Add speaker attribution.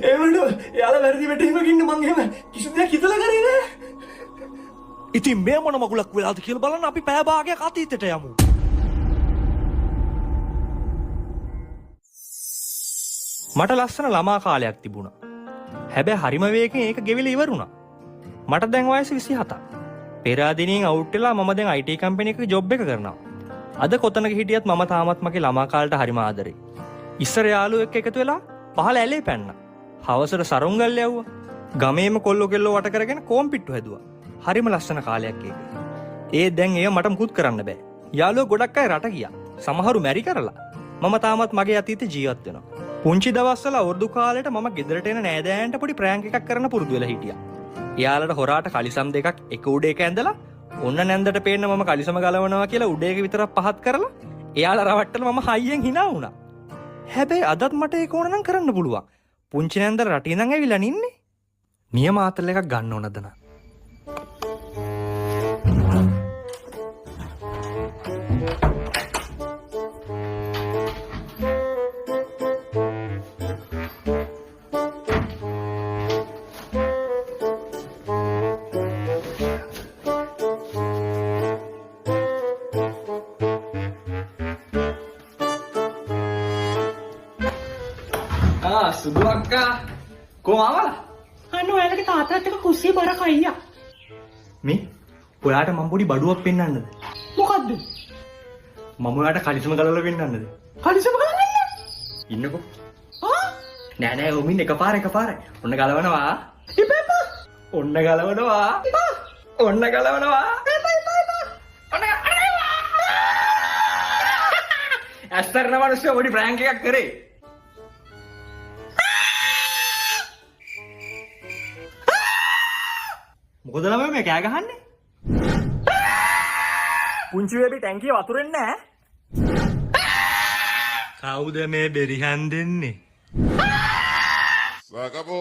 Speaker 1: ඒවලු එයාලා වැරදි වැටීමක ඉන්න මං එහෙම කිසිම දෙයක් හිතලා කරේ නෑ.
Speaker 2: ඉතින් මේ මොන මගුලක් වෙලාද කියලා බලන්න අපි පැය භාගයක් අතීතයට යමු. මට ලස්සන ළමා කාලයක් තිබුණා. හැබැයි හරිම වේගෙන් ඒක ගෙවිලා ඉවරුණා. මට දැන් වයස 27ක්. පෙර ආදිනින් අවුට් වෙලා මම දැන් IT කම්පැනි එකක ජොබ් එක කරනවා. අද කොතනක හිටියත් මම තාමත් මගේ ළමා කාලට හරිම ආදරෙයි. ඉස්සර යාළුවෙක් එකතු වෙලා පහළ ඇලේ පැන්නා. හවසට සරුංගල් යවුවා. ගමේම කොල්ලෝ කෙල්ලෝ වට කරගෙන කෝම්පිට්ටු හැදුවා. හරිම ලස්සන කාලයක් ඒක. දැන් ඒව මට මුකුත් කරන්න බෑ. යාළුවෝ ගොඩක් අය රට ගියා. සමහරු මැරි කරලා. මම තාමත් මගේ අතීතේ ජීවත් වෙනවා. පුංචි දවස්වල අවුරුදු කාලෙට මම ගෙදරට එන නෑදෑයන්ට පොඩි ප්‍රෑන්ක් එකක් කරන්න පුරුදු වෙලා හිටියා. එයාලට හොරාට කලිසම් දෙකක් එක උඩ එක ඇඳලා ඔන්න නැන්දට පේන්න මම කලිසම ගලවනවා කියලා උඩ එක විතරක් පහත් කරලා එයාලා රවට්ටලා මම හයියෙන් hina වුණා. හැබැයි අදත් මට ඒක ඕන නම් කරන්න පුළුවන්. පුංචි නැන්ද රටේ ඉඳන් ඇවිල්ලා නින්නේ. නියම ආතල් එකක් ගන්න ඕනද නා?
Speaker 1: සුදු අක්කා කොහමද?
Speaker 3: අන්න ඔයාලගේ තාත්තත් එක්ක කුස්සිය බර කයියා.
Speaker 2: මේ ඔයාට මම පොඩි බඩුවක් පෙන්නන්නද?
Speaker 3: මොකද්ද?
Speaker 2: මම ඔයාට කලිසම ගලවලා පෙන්නන්නද?
Speaker 3: කලිසම ගලවන්න?
Speaker 2: ඉන්නකෝ.
Speaker 3: ආ?
Speaker 2: නෑ ඔමින් එකපාර. ඔන්න ගලවනවා.
Speaker 3: ඉපෙපා.
Speaker 2: ඔන්න ගලවනවා. ඔන්න ගලවනවා. ඇස්තරන මිනිස්සු පොඩි ප්‍රෑන්ක් එකක් කරේ. මොකද ළමයි මේ කෑ ගහන්නේ? පුංචි බේබි ටැංකිය වතුරෙන්නේ නැහැ. කවුද මේ බෙරිහන් දෙන්නේ?
Speaker 4: Se acabó.